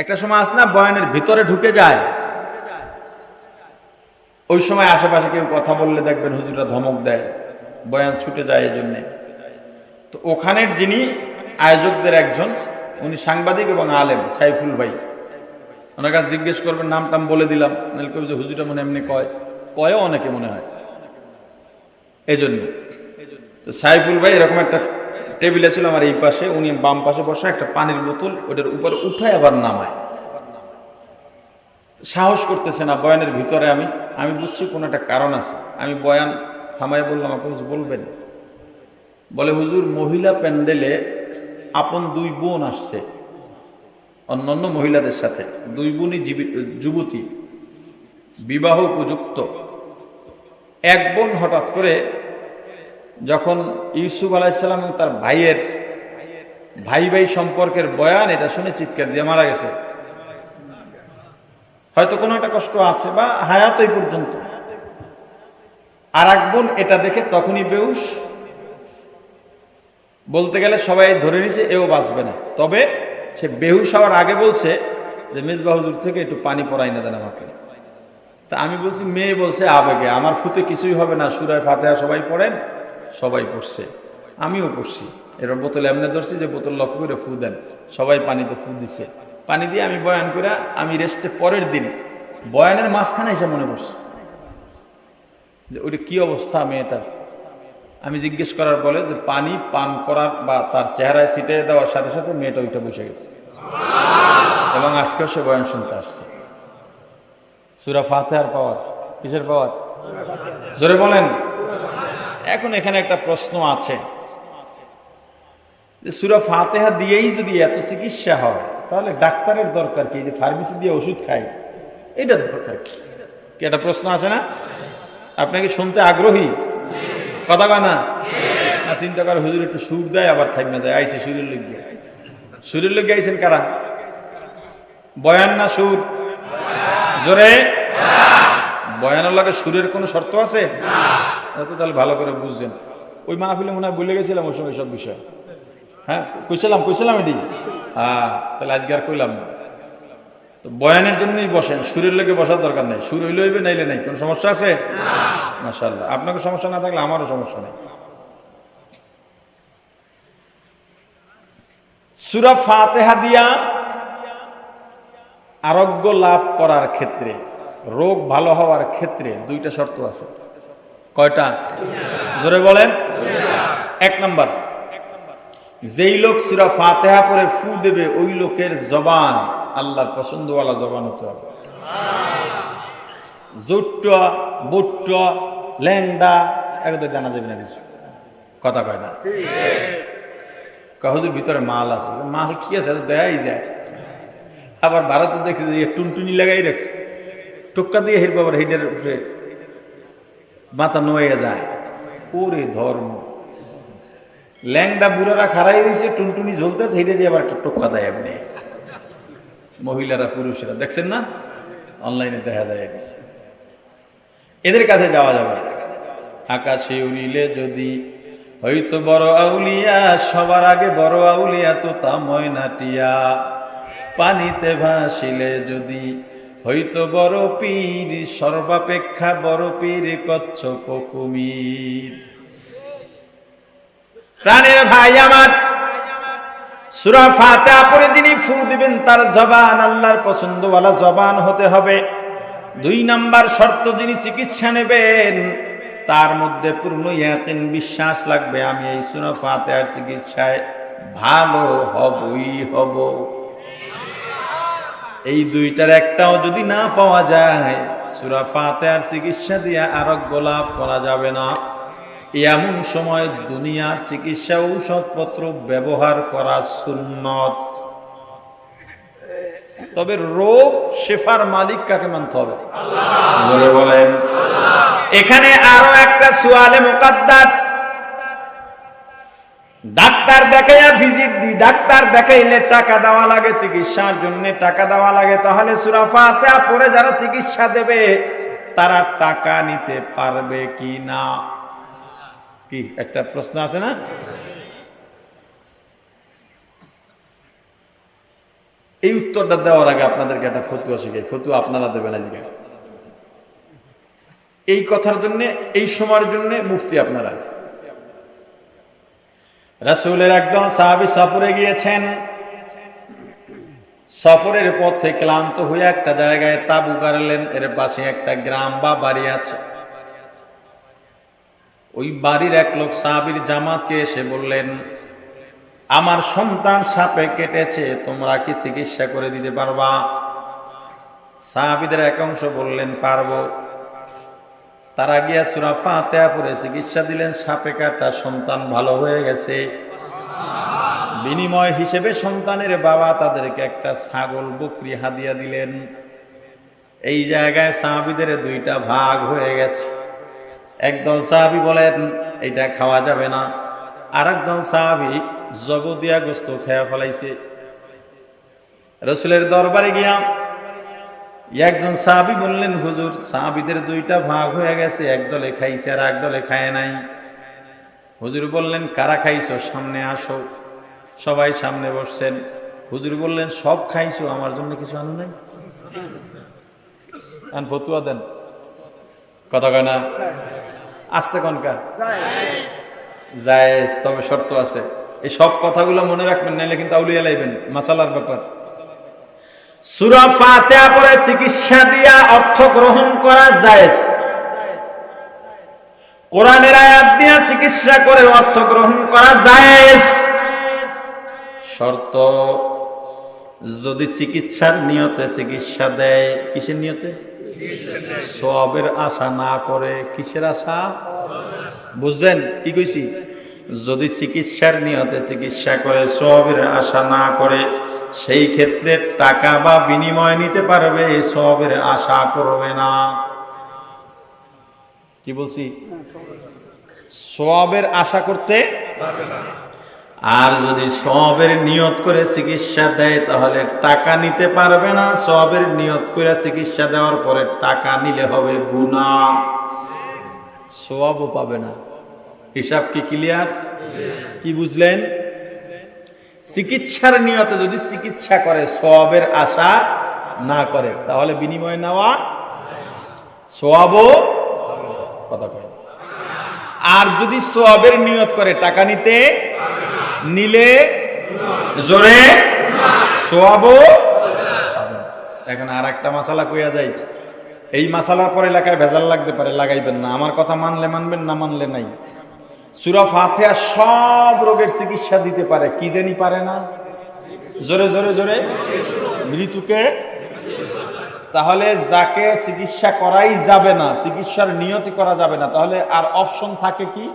একটা সময় আসে না বয়ানের ভিতরে ঢুকে যায়, ওই সময় আশেপাশে কেউ কথা বললে দেখবেন হুজুররা ধমক দেয়, বয়ান ছুটে যায় এই জন্যে। তো ওখানের যিনি আয়োজকদের একজন, উনি সাংবাদিক এবং আলেম, সাইফুল ভাই। ওনার কাছে জিজ্ঞেস করবেন, নাম টাম বলে দিলাম, নাহলে কেউ যে হুজুরটা মনে এমনি কয়ও অনেকে মনে হয় এই জন্য। তো সাইফুল ভাই এরকম একটা টেবিলে ছিল আমার এই পাশে, উনি বাম পাশে বসা, একটা পানির বোতল ওটার উপরে উঠায় আবার নামায়, সাহস করতেছে না বয়ানের ভিতরে। আমি বুঝছি কোনো একটা কারণ আছে। আমি বয়ান থামাই বললাম, আপনি কিছু বলবেন? বলে, হুজুর মহিলা প্যান্ডেলে আপন দুই বোন আসছে অন্যান্য মহিলাদের সাথে, দুই বোনই যুবতী, বিবাহ উপযুক্ত। এক বোন হঠাৎ করে যখন ইউসুফ আলাইসাল্লাম এবং তার ভাইয়ের ভাই সম্পর্কের বয়ান এটা শুনে চিৎকার দিয়ে মারা গেছে। হয়তো কোনো একটা কষ্ট আছে বা হায়াত এই পর্যন্ত। আর এক বোন এটা দেখে তখনই বেহুশ, বলতে গেলে সবাই ধরে নিছে এও বাঁচবে না। তবে সে বেহুশ হওয়ার আগে বলছে যে মেজবা হুজুর থেকে একটু পানি পরাই না দেন আমাকে। তা আমি বলছি, মেয়ে বলছে আবেগে, আমার ফুতে কিছুই হবে না, সূরা ফাতিহা সবাই পড়েন। সবাই পড়ছে, আমিও পড়ছি। এর বোতল এমনি ধরছি যে বোতল লক্ষ্য করে ফু দেন, সবাই পানিতে ফু দিছে। পানি দিয়ে আমি বয়ান করে আমি রেস্টে পরের দিন বয়ানের মাঝখানে এসে মনে পড়ছে যে ওইটা কি অবস্থা মেয়েটার। আমি জিজ্ঞেস করার বলে যে পানি পান করার বা তার চেহারায় ছিটিয়ে দেওয়ার সাথে সাথে মেয়েটা ওইটা বসে গেছে, এবং আজকেও সে বয়ান শুনতে আসছে। সূরা ফাতিহার পাওয়ার, কিসের পাওয়ার? জোরে বলেন। এখন এখানে একটা প্রশ্ন আছে যে সূরা ফাতিহা দিয়েই যদি এত চিকিৎসা হয়, তাহলে ডাক্তারের দরকার কি? যে ফার্মেসি দিয়ে ওষুধ খাই, এটার দরকার কি? একটা প্রশ্ন আছে না? আপনাকে শুনতে আগ্রহী? কথা কয় না? চিন্তা করে হুজুর একটু সুর দেয় আবার থাকবে যায়, আইসে সুরের লজ্ঞা। সুরের লজ্ঞা আইসেন কারা? বয়ান না সুর? জোরে। বয়ানের লাগে সুরের কোনো শর্ত আছে? তাহলে ভালো করে বুঝছেন। ওই মাহফিলে মনে হয় ভুলে গেছিলাম ওই সময় সব বিষয়। হ্যাঁ, কইছিলাম এটি। তাহলে আজকে আর কইলাম না। তো বয়ানের জন্যই বসেন, সুরের লেগে বসার দরকার নেই। সুর হইলে হইবে, নাইলে নাই। কোন সমস্যা আছে? মাশাআল্লাহ, আপনাকে সমস্যা না থাকলে আমারও সমস্যা নেই। সূরা ফাতিহা দিয়া আরোগ্য লাভ করার ক্ষেত্রে, রোগ ভালো হওয়ার ক্ষেত্রে দুইটা শর্ত আছে। কয়টা? জোরে বলেন। এক নাম্বার, যেই লোক সূরা ফাতিহা পড়ে ফু দেবে ওই লোকের জবান আল্লাহর পছন্দওয়ালা জবান হতে হবে। জোট্টা বুট্টা ল্যাংডা একদম জানা যাবে না কিছু। কথা কয় না? হুজুর ভিতরে মাল আছে। মাল কি আছে দেখাই যায়। আবার ভারতে দেখছি যে টুনটুনি লাগাই রাখছে, টোক্কা দিয়ে হির বাবার হিডের উপরে মাথা নয়ে যায়। ওরে ধর্ম! ল্যাংডা বুড়ারা খাড়াই হয়েছে, টুনটুনি ঝলতেছে, হেঁটে যে আবার একটা টোক্কা দেয় এমনি। মহিলারা পুরুষেরা দেখছেন না, অনলাইনে দেখা যায়। এদের কাছে যাওয়া যাবে না। আকাশে উড়িলে যদি হয়তো বড় আউলিয়া, সবার আগে বড় আউলিয়া তো তা ময়নাটিয়া। পানিতে ভাসিলে যদি হয়তো বড় পীর, সর্বাপেক্ষা বড় পীর কচ্ছপ কুমির। প্রাণের ভাই আমার, সূরা ফাতিহা পড়ে যিনি ফু দিবেন তার জবান আল্লাহর পছন্দওয়ালা জবান হতে হবে। দুই নাম্বার শর্ত, যিনি চিকিৎসা নেবেন তার মধ্যে পূর্ণ ইয়াকিন, বিশ্বাস লাগবে আমি এই সূরা ফাতিহার চিকিৎসায় ভালো হবই হব। এই দুইটার একটাও যদি না পাওয়া যায়, সূরা ফাতিহার চিকিৎসা দিয়ে আরোগ্য লাভ করা যাবে না। এমন সময় দুনিয়ার চিকিৎসা ঔষধপত্র ব্যবহার করা সুন্নত। তবে রোগ শেফার মালিক কাকে মানতে হবে? জোরে বলেন। এখানে আরো একটা সুয়ালে মুকাদ্দার। ডাক্তার দেখাইয়া ভিজিট দি, ডাক্তার দেখাইলে টাকা দেওয়া লাগে, চিকিৎসার জন্য টাকা দেওয়া লাগে। তাহলে সূরা ফাতিহা পড়ে যারা চিকিৎসা দেবে তারা টাকা নিতে পারবে কি না? কি একটা প্রশ্ন আছে না? এই উত্তরটা দেওয়ার আগে আপনাদেরকে একটা ফতুয়া শিখাই, ফতুয়া আপনারা দেবেন আজকে। এই কথার জন্য, এই সময়ের জন্য মুফতি আপনারা। রাসূলের একদম সাহাবী সফরে গিয়েছেন, সফরের পথে ক্লান্ত হয়ে একটা জায়গায় তাঁবু গাড়লেন। এর পাশে একটা গ্রাম বা বাড়ি আছে। ওই বাড়ির এক লোক সাহাবীর জামাতকে এসে বললেন, আমার সন্তান সাপে কেটেছে, তোমরা কি চিকিৎসা করে দিতে পারবা? সাহাবীদের এক অংশ বললেন, পারবো। তারা গিয়া সূরা ফাতিহা পড়ে চিকিৎসা দিলেন, সাপে কাটা সন্তান ভালো হয়ে গেছে। বিনিময় হিসেবে সন্তানের বাবা তাদেরকে একটা ছাগল বকরি হাদিয়া দিলেন। এই জায়গায় সাহাবীদের দুইটা ভাগ হয়ে গেছে। একদল সাহাবী বলেন এটা খাওয়া যাবে না, আর একদল সাহাবী জগদিয়া গোস্ত খেয়া ফেলাইছে। রাসূলের দরবারে গিয়া একজন সাহাবী বললেন, হুজুর, সাহাবীদের দুইটা ভাগ হয়ে গেছে, একদলে খাইছে আর একদলে খায় নাই। হুজুর বললেন, কারা খাইছো? সামনে আসো। সবাই সামনে বসছেন। হুজুর বললেন, সব খাইছো, আমার জন্য কিছু আনো নাই? ফতুয়া দেন, কথা কয় না? আস্তে কনকা জায়েজ, তবে শর্ত আছে। এই সব কথাগুলো মনে রাখবেন, নাইলে কিন্তু আউলিয়া লাইবেন, মাসালার ব্যাপার। সূরা ফাতিহা পড়ে চিকিৎসা দিয়া অর্থ গ্রহণ করা জায়েজ। কোরআনের আয়াত দিয়া চিকিৎসা করে অর্থ গ্রহণ করা জায়েজ। শর্ত, যদি চিকিৎসার নিয়তে চিকিৎসা দেয়, কিসের নিয়তে? সওয়াবের আশা না করে। কিসের আশা? বুঝছেন কি কইছি? যদি চিকিৎসার নিয়তে চিকিৎসা করে, সওয়াবের আশা না করে, সেই ক্ষেত্রে টাকা বা বিনিময় নিতে পারবে, সওয়াবের আশা করবে না। কি বলছি? সওয়াবের আশা করতে পারবে না। আর যদি সওয়াবের নিয়ত করে চিকিৎসা দেয়, তাহলে টাকা নিতে পারবে না। সওয়াবের নিয়ত করে চিকিৎসা দেওয়ার পরে টাকা নিলে হবে গুনাহ, সওয়াবও পাবে না। হিসাব কি ক্লিয়ার? কি বুঝলেন? চিকিৎসার নিয়তে যদি চিকিৎসা করে, সওয়াবের আশা না করে, তাহলে বিনিময় নেওয়া সওয়াবও, কথা কয়। আর যদি সওয়াবের নিয়ত করে, টাকা নিতে, নিলে জোরে সওয়াবও। এখন আর একটা মাসালা কইয়া যাই। এই মাসালার পর এলাকায় ভেজাল লাগতে পারে, লাগাইবেন না। আমার কথা মানলে মানবেন, না মানলে নাই। সূরা ফাতিহা সব রোগের চিকিৎসা দিতে পারে, কি জানি পারে না? জোরে জোরে জোরে, মৃত্যুকে। তাহলে যাকে চিকিৎসা করাই যাবে না, চিকিৎসার নিয়তি করা যাবে না, তাহলে আর অপশন থাকে কি?